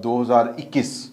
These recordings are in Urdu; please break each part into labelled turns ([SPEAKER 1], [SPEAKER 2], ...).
[SPEAKER 1] 2021,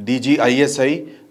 [SPEAKER 1] DGISI,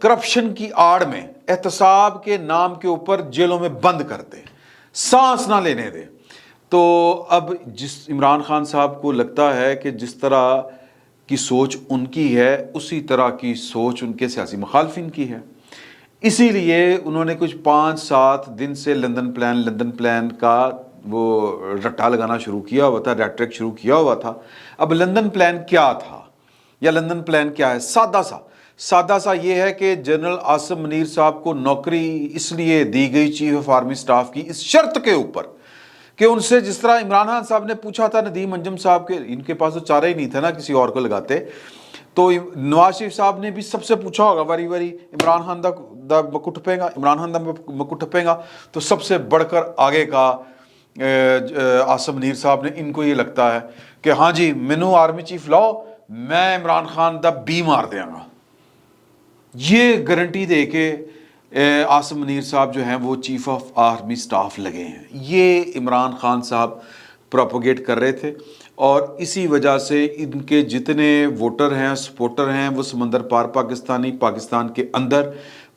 [SPEAKER 1] کرپشن کی آڑ میں احتساب کے نام کے اوپر جیلوں میں بند کر دے, سانس نہ لینے دے. تو اب جس عمران خان صاحب کو لگتا ہے کہ جس طرح کی سوچ ان کی ہے اسی طرح کی سوچ ان کے سیاسی مخالفین کی ہے, اسی لیے انہوں نے کچھ 5-7 دن سے لندن پلان کا وہ رٹا لگانا شروع کیا ہوا تھا, ریٹرک شروع کیا ہوا تھا. اب لندن پلان کیا تھا یا لندن پلان کیا ہے؟ سادہ سا یہ ہے کہ جنرل عاصم منیر صاحب کو نوکری اس لیے دی گئی چیف آف آرمی سٹاف کی اس شرط کے اوپر کہ ان سے جس طرح عمران خان صاحب نے پوچھا تھا ندیم انجم صاحب کے, ان کے پاس تو چارہ ہی نہیں تھا نا کسی اور کو لگاتے, تو نواز شریف صاحب نے بھی سب سے پوچھا ہوگا واری عمران خان دا مکو ٹھپے گا, تو سب سے بڑھ کر آگے کا عاصم منیر صاحب نے ان کو یہ لگتا ہے کہ ہاں جی مینو آرمی چیف لاؤ, میں عمران خان دا بی مار دیا گا. یہ گارنٹی دے کے عاصم منیر صاحب جو ہیں وہ چیف آف آرمی سٹاف لگے ہیں. یہ عمران خان صاحب پروپوگیٹ کر رہے تھے, اور اسی وجہ سے ان کے جتنے ووٹر ہیں, سپورٹر ہیں, وہ سمندر پار پاکستانی,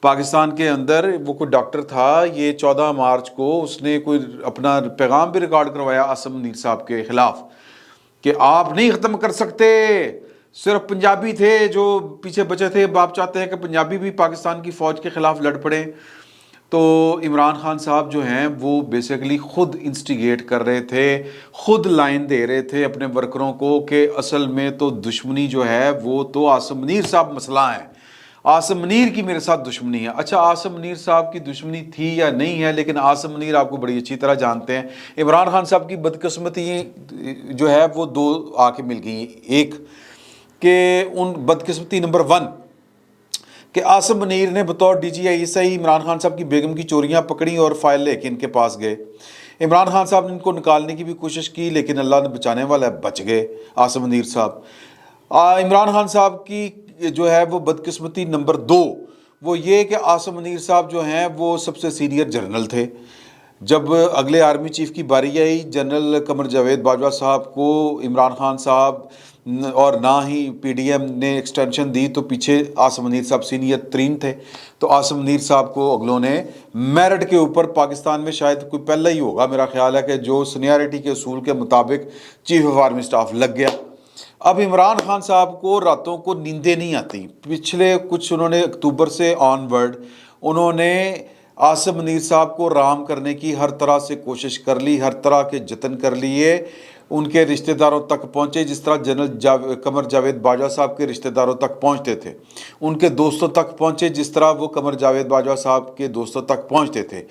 [SPEAKER 1] پاکستان کے اندر وہ کوئی ڈاکٹر تھا, یہ 14 مارچ کو اس نے کوئی اپنا پیغام بھی ریکارڈ کروایا عاصم منیر صاحب کے خلاف کہ آپ نہیں ختم کر سکتے, صرف پنجابی تھے جو پیچھے بچے تھے, آپ چاہتے ہیں کہ پنجابی بھی پاکستان کی فوج کے خلاف لڑ پڑیں. تو عمران خان صاحب جو ہیں وہ بیسیکلی خود انسٹیگیٹ کر رہے تھے, خود لائن دے رہے تھے اپنے ورکروں کو کہ اصل میں تو دشمنی جو ہے وہ تو عاصم منیر صاحب مسئلہ ہے, عاصم منیر کی میرے ساتھ دشمنی ہے. اچھا عاصم منیر صاحب کی دشمنی تھی یا نہیں ہے, لیکن عاصم منیر آپ کو بڑی اچھی طرح جانتے ہیں. عمران خان صاحب کی بدقسمتی جو ہے وہ 2 آ کے مل گئی. ایک کہ ان بدقسمتی نمبر 1 کہ عاصم منیر نے بطور D G I S I Imran Khan sahib کی بیگم کی چوریاں پکڑی اور فائل لے کے ان کے پاس گئے. عمران خان صاحب نے ان کو نکالنے کی بھی کوشش کی لیکن اللہ نے بچانے والا بچ گئے عاصم منیر صاحب. عمران خان صاحب کی جو ہے وہ بدقسمتی نمبر 2 وہ یہ کہ عاصم منیر صاحب جو ہیں وہ سب سے سینئر جنرل تھے. جب اگلے آرمی چیف کی باری آئی, جنرل قمر جاوید باجوہ صاحب کو عمران خان صاحب اور نہ ہی پی ڈی ایم نے ایکسٹینشن دی, تو پیچھے عاصم منیر صاحب سینئر ترین تھے. تو عاصم منیر صاحب کو اگلوں نے میرٹ کے اوپر, پاکستان میں شاید کوئی پہلا ہی ہوگا میرا خیال ہے کہ جو سینیارٹی کے اصول کے مطابق چیف آف آرمی سٹاف لگ گیا. اب عمران خان صاحب کو راتوں کو نیندیں نہیں آتی. پچھلے کچھ انہوں نے اکتوبر سے آن ورڈ انہوں نے عاصم منیر صاحب کو رام کرنے کی ہر طرح سے کوشش کر لی, ہر طرح کے جتن کر لیے, ان کے رشتہ داروں تک پہنچے جس طرح جنرل قمر جاوید باجوہ صاحب کے رشتہ داروں تک پہنچتے تھے, ان کے دوستوں تک پہنچے جس طرح وہ قمر جاوید باجوہ صاحب کے دوستوں تک پہنچتے تھے.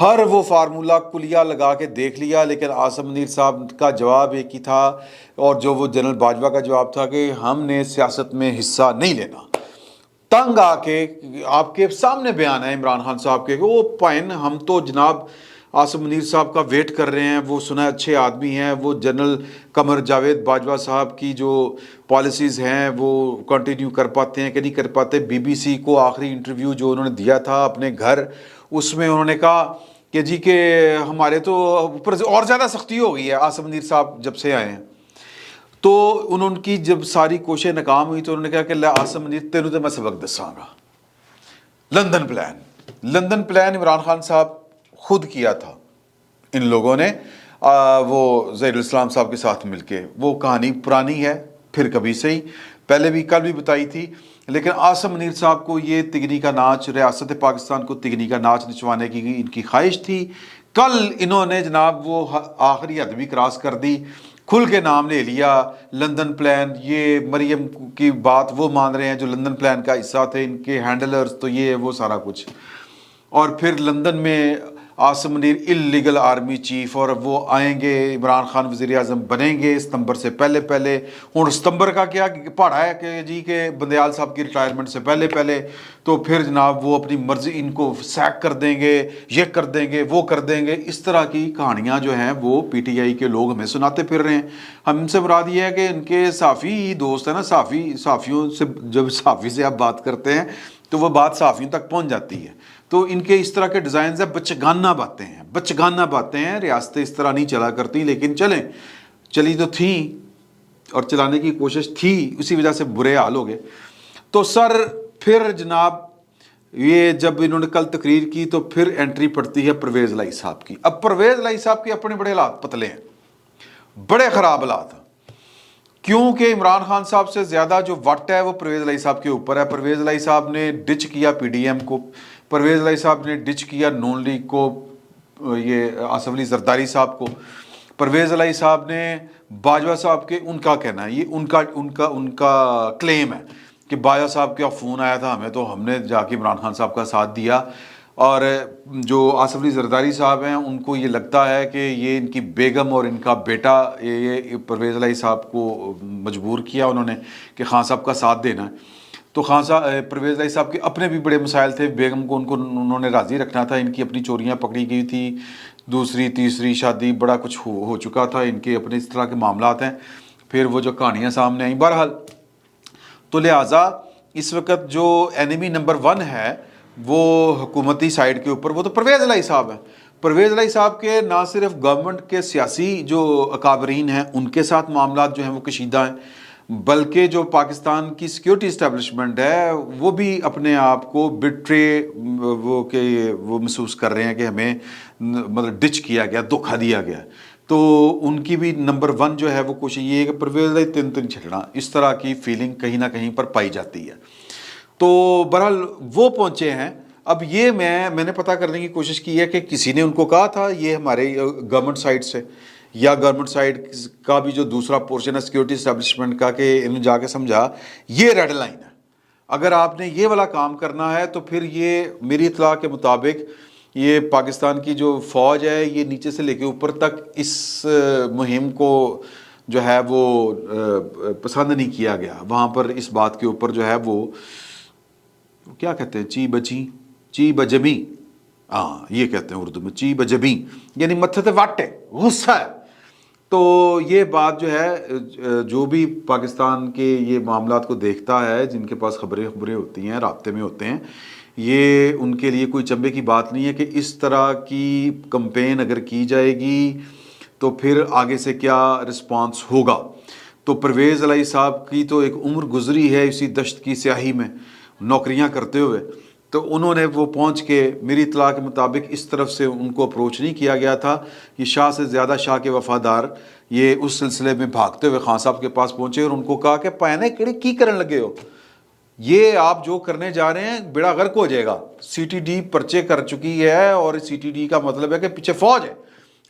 [SPEAKER 1] ہر وہ فارمولہ کلیہ لگا کے دیکھ لیا, لیکن عاصم منیر صاحب کا جواب ایک ہی تھا, اور جو وہ جنرل باجوہ کا جواب تھا کہ ہم نے سیاست میں حصہ نہیں لینا. تنگ آ کے آپ کے سامنے بیان ہے عمران خان صاحب کے کہ وہ پائن ہم تو جناب عاصم منیر صاحب کا ویٹ کر رہے ہیں, وہ سنا اچھے آدمی ہیں, وہ جنرل قمر جاوید باجوہ صاحب کی جو پالیسیز ہیں وہ کنٹینیو کر پاتے ہیں کہ نہیں کر پاتے. بی بی سی کو آخری انٹرویو جو انہوں نے دیا تھا اپنے گھر, اس میں انہوں نے کہا کہ جی کہ ہمارے تو اوپر سے اور زیادہ سختی ہو گئی ہے عاصم منیر صاحب جب سے آئے ہیں. تو انہوں کی جب ساری کوششیں ناکام ہوئی تو انہوں نے کہا کہ عاصم منیر تینوں تو میں سبق دساں گا. لندن پلان عمران خان صاحب خود کیا تھا ان لوگوں نے, وہ ظہیر الاسلام صاحب کے ساتھ مل کے. وہ کہانی پرانی ہے, پھر کبھی سے ہی پہلے بھی کل بھی بتائی تھی, لیکن عاصم منیر صاحب کو یہ تگنی کا ناچ, ریاست پاکستان کو تگنی کا ناچ نچوانے کی ان کی خواہش تھی. کل انہوں نے جناب وہ آخری حد بھی کراس کر دی, کھل کے نام لے لیا لندن پلان. یہ مریم کی بات وہ مان رہے ہیں جو لندن پلان کا حصہ تھے, ان کے ہینڈلرز تو یہ وہ سارا کچھ. اور پھر لندن میں Asim Munir illegal army chief, اور وہ آئیں گے, عمران خان وزیر اعظم بنیں گے ستمبر سے پہلے. ہوں ستمبر کا کیا پہاڑا ہے کہ جی کہ بندیال صاحب کی ریٹائرمنٹ سے پہلے تو پھر جناب وہ اپنی مرضی ان کو سیک کر دیں گے, یہ کر دیں گے, وہ کر دیں گے. اس طرح کی کہانیاں جو ہیں وہ پی ٹی آئی کے لوگ ہمیں سناتے پھر رہے ہیں. ہم ان سے مراد یہ ہے کہ ان کے صحافی دوست ہیں نا, صحافیوں سے جب صحافی سے آپ بات کرتے ہیں تو وہ بات صحافیوں تک پہنچ جاتی ہے. تو ان کے اس طرح کے ڈیزائنز ہیں, بچگانہ باتیں ہیں. ریاستیں اس طرح نہیں چلا کرتی, لیکن چلی تو تھیں اور چلانے کی کوشش تھی, اسی وجہ سے برے حال ہو گئے. تو سر پھر جناب یہ جب انہوں نے کل تقریر کی تو پھر انٹری پڑتی ہے پرویز الہی صاحب کی. اب پرویز الہی صاحب کے اپنے بڑے حالات پتلے ہیں, بڑے خراب حالات ہیں, کیونکہ عمران خان صاحب سے زیادہ جو وٹ ہے وہ پرویز الہی صاحب کے اوپر ہے. پرویز الہی صاحب نے ڈچ کیا پی ڈی ایم کو, پرویز الہی صاحب نے ڈچ کیا نون لیگ کو, یہ آصف علی زرداری صاحب کو. پرویز الہی صاحب نے باجوہ صاحب کے, ان کا کہنا ہے, یہ ان کا کلیم ہے کہ باجوہ صاحب کا فون آیا تھا ہمیں تو ہم نے جا کے عمران خان صاحب کا ساتھ دیا, اور جو آصف علی زرداری صاحب ہیں ان کو یہ لگتا ہے کہ یہ ان کی بیگم اور ان کا بیٹا یہ پرویز الہی صاحب کو مجبور کیا انہوں نے کہ خان صاحب کا ساتھ دینا ہے. تو خان صاحب پرویز الہی صاحب کے اپنے بھی بڑے مسائل تھے, بیگم کو انہوں نے راضی رکھنا تھا, ان کی اپنی چوریاں پکڑی گئی تھی, دوسری تیسری شادی بڑا کچھ ہو چکا تھا, ان کے اپنے اس طرح کے معاملات ہیں, پھر وہ جو کہانیاں سامنے آئیں. بہرحال تو لہٰذا اس وقت جو اینیمی نمبر 1 ہے وہ حکومتی سائیڈ کے اوپر وہ تو پرویز الہی صاحب ہیں. پرویز الہی صاحب کے نہ صرف گورنمنٹ کے سیاسی جو اکابرین ہیں ان کے ساتھ معاملات جو ہیں وہ کشیدہ ہیں, بلکہ جو پاکستان کی سیکیورٹی اسٹیبلشمنٹ ہے وہ بھی اپنے آپ کو بٹرے وہ محسوس کر رہے ہیں کہ ہمیں مطلب ڈچ کیا گیا, دھوکہ دیا گیا. تو ان کی بھی نمبر 1 جو ہے وہ کوشش یہ ہے کہ پرویز الہی تن چھڑنا, اس طرح کی فیلنگ کہیں نہ کہیں پر پائی جاتی ہے. تو بہرحال وہ پہنچے ہیں. اب یہ میں نے پتہ کرنے کی کوشش کی ہے کہ کسی نے ان کو کہا تھا یہ ہمارے گورنمنٹ سائڈ سے یا گورنمنٹ سائڈ کا بھی جو دوسرا پورشن ہے سیکیورٹی اسٹیبلشمنٹ کا, کہ انہوں نے جا کے سمجھا یہ ریڈ لائن ہے, اگر آپ نے یہ والا کام کرنا ہے تو پھر یہ میری اطلاع کے مطابق یہ پاکستان کی جو فوج ہے یہ نیچے سے لے کے اوپر تک اس مہم کو جو ہے وہ پسند نہیں کیا گیا. وہاں پر اس بات کے اوپر جو ہے وہ کیا کہتے ہیں, چی بجمی, ہاں یہ کہتے ہیں اردو میں چی بجبی, یعنی متھے تے وٹ ہے, غصہ ہے. تو یہ بات جو ہے جو بھی پاکستان کے یہ معاملات کو دیکھتا ہے, جن کے پاس خبریں ہوتی ہیں, رابطے میں ہوتے ہیں, یہ ان کے لیے کوئی چنبے کی بات نہیں ہے کہ اس طرح کی کمپین اگر کی جائے گی تو پھر آگے سے کیا رسپانس ہوگا. تو پرویز الہی صاحب کی تو ایک عمر گزری ہے اسی دشت کی سیاہی میں نوکریاں کرتے ہوئے, تو انہوں نے وہ پہنچ کے میری اطلاع کے مطابق اس طرف سے ان کو اپروچ نہیں کیا گیا تھا. یہ شاہ سے زیادہ شاہ کے وفادار یہ اس سلسلے میں بھاگتے ہوئے خان صاحب کے پاس پہنچے اور ان کو کہا کہ پینے کڑی کی کرن لگے ہو, یہ آپ جو کرنے جا رہے ہیں بیڑا غرق ہو جائے گا. سی ٹی ڈی پرچے کر چکی ہے اور سی ٹی ڈی کا مطلب ہے کہ پیچھے فوج ہے.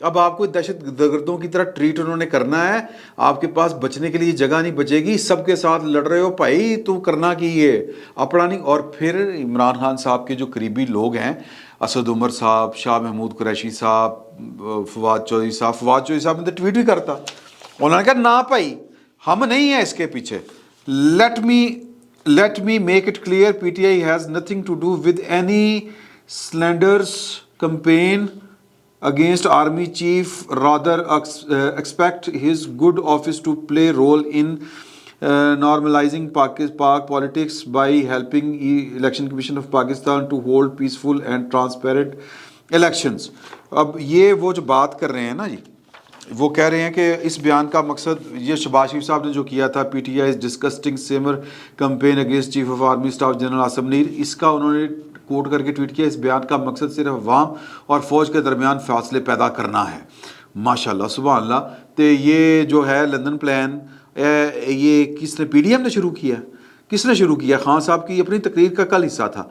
[SPEAKER 1] اب آپ کو دہشت گردوں کی طرح ٹریٹ انہوں نے کرنا ہے, آپ کے پاس بچنے کے لیے جگہ نہیں بچے گی, سب کے ساتھ لڑ رہے ہو بھائی, تو کرنا کی یہ اپنا نہیں. اور پھر عمران خان صاحب کے جو قریبی لوگ ہیں, اسد عمر صاحب, شاہ محمود قریشی صاحب, فواد چودھری صاحب نے تو ٹویٹ بھی کرتا, انہوں نے کہا نہ بھائی ہم نہیں ہیں اس کے پیچھے. Let me make it clear, P T I has nothing to do with any slanders campaign against army chief, rather expect his good office to play role in normalizing Pak politics by helping Election Commission of Pakistan to hold peaceful and transparent elections. اب یہ وہ جو بات کر رہے ہیں نا جی, وہ کہہ رہے ہیں کہ اس بیان کا مقصد یہ شہباز شریف صاحب نے جو کیا تھا, P T I is disgusting smear campaign against chief of army staff general Asif Munir, اس کا انہوں نے کوٹ کر کے ٹویٹ کیا, اس بیان کا مقصد صرف عوام اور فوج کے درمیان فاصلے پیدا کرنا ہے. ماشاءاللہ سبحان اللہ. تو یہ جو ہے لندن پلان یہ کس نے, پی ڈی ایم نے شروع کیا, کس نے شروع کیا؟ خان صاحب کی اپنی تقریر کا کل حصہ تھا,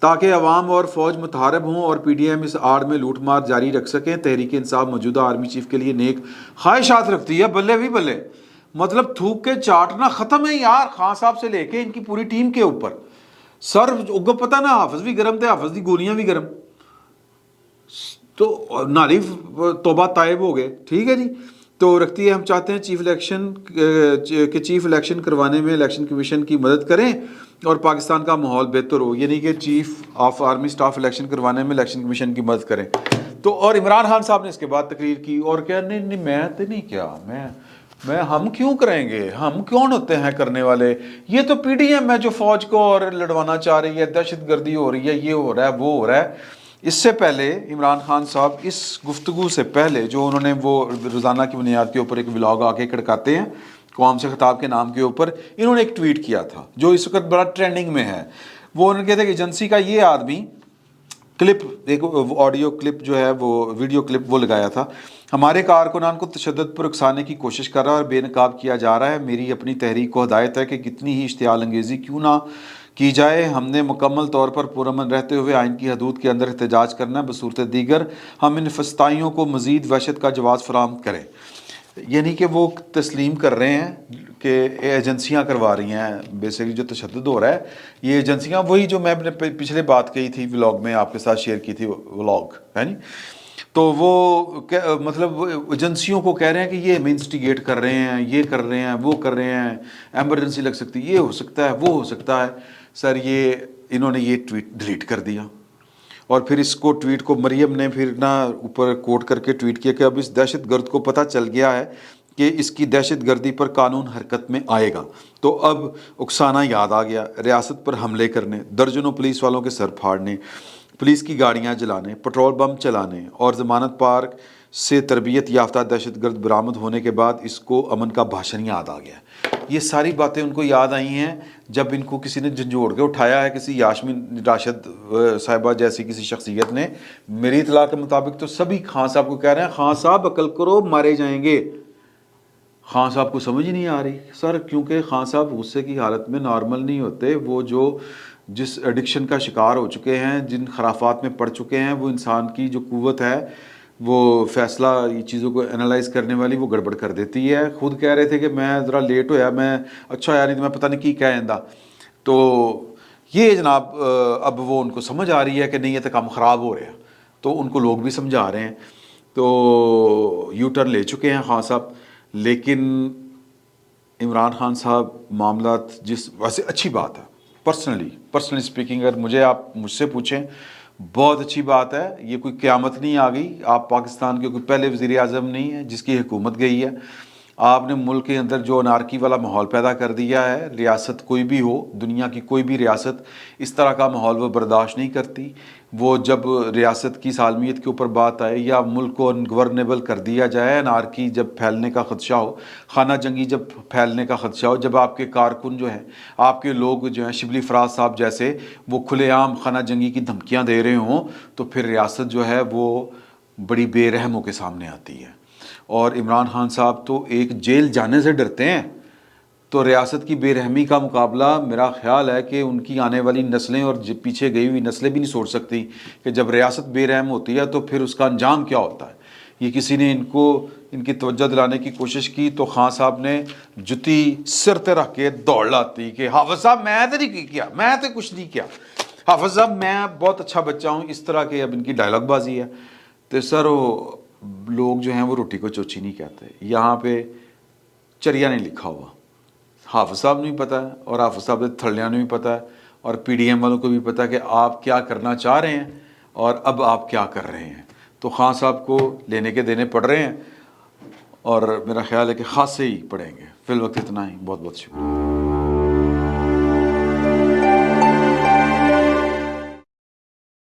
[SPEAKER 1] تاکہ عوام اور فوج متحارب ہوں اور پی ڈی ایم اس آڑ میں لوٹ مار جاری رکھ سکیں. تحریک انصاف موجودہ آرمی چیف کے لیے نیک خواہشات رکھتی ہے. بلے بھی بلے, مطلب تھوک کے چاٹنا ختم ہے یار, خان صاحب سے لے کے ان کی پوری ٹیم کے اوپر. سر اگو پتہ نا, حافظ بھی گرم تھے, حافظ دی گولیاں بھی گرم, تو ناریف توبہ طائب ہو گئے. ٹھیک ہے جی. تو رکھتی ہے, ہم چاہتے ہیں چیف الیکشن کروانے میں الیکشن کمیشن کی مدد کریں اور پاکستان کا ماحول بہتر ہو, یعنی کہ chief of army staff election کروانے میں الیکشن کمیشن کی مدد کریں. تو اور عمران خان صاحب نے اس کے بعد تقریر کی اور کیا, نہیں میں تو نہیں کیا, میں ہم کیوں کریں گے, ہم کون ہوتے ہیں کرنے والے, یہ تو پی ڈی ایم ہے جو فوج کو اور لڑوانا چاہ رہی ہے, دہشت گردی ہو رہی ہے, یہ ہو رہا ہے, وہ ہو رہا ہے. اس سے پہلے عمران خان صاحب اس گفتگو سے پہلے جو انہوں نے وہ روزانہ کی بنیاد کے اوپر ایک ولاگ آ کے کھڑکاتے ہیں قوم سے خطاب کے نام کے اوپر, انہوں نے ایک ٹویٹ کیا تھا جو اس وقت بڑا ٹرینڈنگ میں ہے. وہ ان کہتے ہیں کہ ایجنسی کا یہ آدمی کلپ، ایک آڈیو کلپ جو ہے وہ ویڈیو کلپ وہ لگایا تھا، ہمارے کارکنان کو تشدد پر اکسانے کی کوشش کر رہا ہے اور بے نقاب کیا جا رہا ہے. میری اپنی تحریک کو ہدایت ہے کہ کتنی ہی اشتعال انگیزی کیوں نہ کی جائے، ہم نے مکمل طور پر پرامن رہتے ہوئے آئین کی حدود کے اندر احتجاج کرنا ہے. بصورت دیگر ہم ان فسطائیوں کو مزید وحشت کا جواز فراہم کریں. یعنی کہ وہ تسلیم کر رہے ہیں کہ ایجنسیاں کروا رہی ہیں بیسیکلی جو تشدد ہو رہا ہے. یہ ایجنسیاں وہی جو میں نے پچھلے بات کہی تھی ولاگ میں آپ کے ساتھ شیئر کی تھی ولاگ ہے نہیں، تو وہ مطلب ایجنسیوں کو کہہ رہے ہیں کہ یہ ہمیں انسٹیگیٹ کر رہے ہیں، یہ کر رہے ہیں، وہ کر رہے ہیں، ایمرجنسی لگ سکتی ہے، یہ ہو سکتا ہے، وہ ہو سکتا ہے. سر یہ انہوں نے یہ ٹویٹ ڈیلیٹ کر دیا اور پھر اس کو ٹویٹ کو مریم نے پھر نا اوپر کوٹ کر کے ٹویٹ کیا کہ اب اس دہشت گرد کو پتہ چل گیا ہے کہ اس کی دہشت گردی پر قانون حرکت میں آئے گا، تو اب اکسانہ یاد آ گیا، ریاست پر حملے کرنے، درجنوں پولیس والوں کے سر پھاڑنے، پولیس کی گاڑیاں جلانے، پٹرول بم چلانے اور ضمانت پارک سے تربیت یافتہ دہشت گرد برآمد ہونے کے بعد اس کو امن کا بھاشن یاد آ گیا. یہ ساری باتیں ان کو یاد آئی ہیں جب ان کو کسی نے جھنجھوڑ کے اٹھایا ہے، کسی یاسمین راشد صاحبہ جیسی کسی شخصیت نے. میری اطلاع کے مطابق تو سبھی خان صاحب کو کہہ رہے ہیں خان صاحب عقل کرو مارے جائیں گے. خان صاحب کو سمجھ ہی نہیں آ رہی سر، کیونکہ خان صاحب غصے کی حالت میں نارمل نہیں ہوتے. وہ جو جس ایڈکشن کا شکار ہو چکے ہیں، جن خرافات میں پڑ چکے ہیں، وہ انسان کی جو قوت ہے وہ فیصلہ یہ چیزوں کو انالائز کرنے والی وہ گڑبڑ کر دیتی ہے. خود کہہ رہے تھے کہ میں ذرا لیٹ ہویا، میں اچھا ہویا نہیں تو میں پتہ نہیں کی کہہ آئندہ. تو یہ جناب اب وہ ان کو سمجھ آ رہی ہے کہ نہیں یہ تو کام خراب ہو رہا ہے، تو ان کو لوگ بھی سمجھا رہے ہیں. تو یو ٹرن لے چکے ہیں خان صاحب. لیکن عمران خان صاحب معاملات جس ویسے اچھی بات ہے، پرسنلی اسپیکنگ اگر مجھ سے پوچھیں بہت اچھی بات ہے. یہ کوئی قیامت نہیں آ گئی. آپ پاکستان کے کوئی پہلے وزیر اعظم نہیں ہیں جس کی حکومت گئی ہے. آپ نے ملک کے اندر جو انارکی والا ماحول پیدا کر دیا ہے. ریاست کوئی بھی ہو، دنیا کی کوئی بھی ریاست اس طرح کا ماحول وہ برداشت نہیں کرتی. وہ جب ریاست کی سالمیت کے اوپر بات آئے یا ملک کو انگورنیبل کر دیا جائے، انارکی جب پھیلنے کا خدشہ ہو، خانہ جنگی جب پھیلنے کا خدشہ ہو، جب آپ کے کارکن جو ہیں، آپ کے لوگ جو ہیں شبلی فراز صاحب جیسے وہ کھلے عام خانہ جنگی کی دھمکیاں دے رہے ہوں، تو پھر ریاست جو ہے وہ بڑی بے رحموں کے سامنے آتی ہے. اور عمران خان صاحب تو ایک جیل جانے سے ڈرتے ہیں، تو ریاست کی بے رحمی کا مقابلہ میرا خیال ہے کہ ان کی آنے والی نسلیں اور پیچھے گئی ہوئی نسلیں بھی نہیں سوچ سکتی کہ جب ریاست بے رحم ہوتی ہے تو پھر اس کا انجام کیا ہوتا ہے. یہ کسی نے ان کی توجہ دلانے کی کوشش کی تو خان صاحب نے جتی سر تے رکھ کے دوڑ لاتی کہ حافظ صاحب میں تو نہیں کیا، میں تو کچھ نہیں کیا، حافظ صاحب میں بہت اچھا بچہ ہوں. اس طرح کے اب ان کی ڈائلاگ بازی ہے. تو سر وہ لوگ جو ہیں وہ روٹی کو چوچی نہیں کہتے. یہاں پہ چریا نہیں لکھا ہوا. حافظ صاحب نے بھی پتہ ہے اور حافظ صاحب کے تھڑیاں نے بھی پتہ ہے اور پی ڈی ایم والوں کو بھی پتہ ہے کہ آپ کیا کرنا چاہ رہے ہیں اور اب آپ کیا کر رہے ہیں. تو خان صاحب کو لینے کے دینے پڑ رہے ہیں اور میرا خیال ہے کہ خاصے ہی پڑیں گے. فی الوقت اتنا ہی. بہت بہت شکریہ.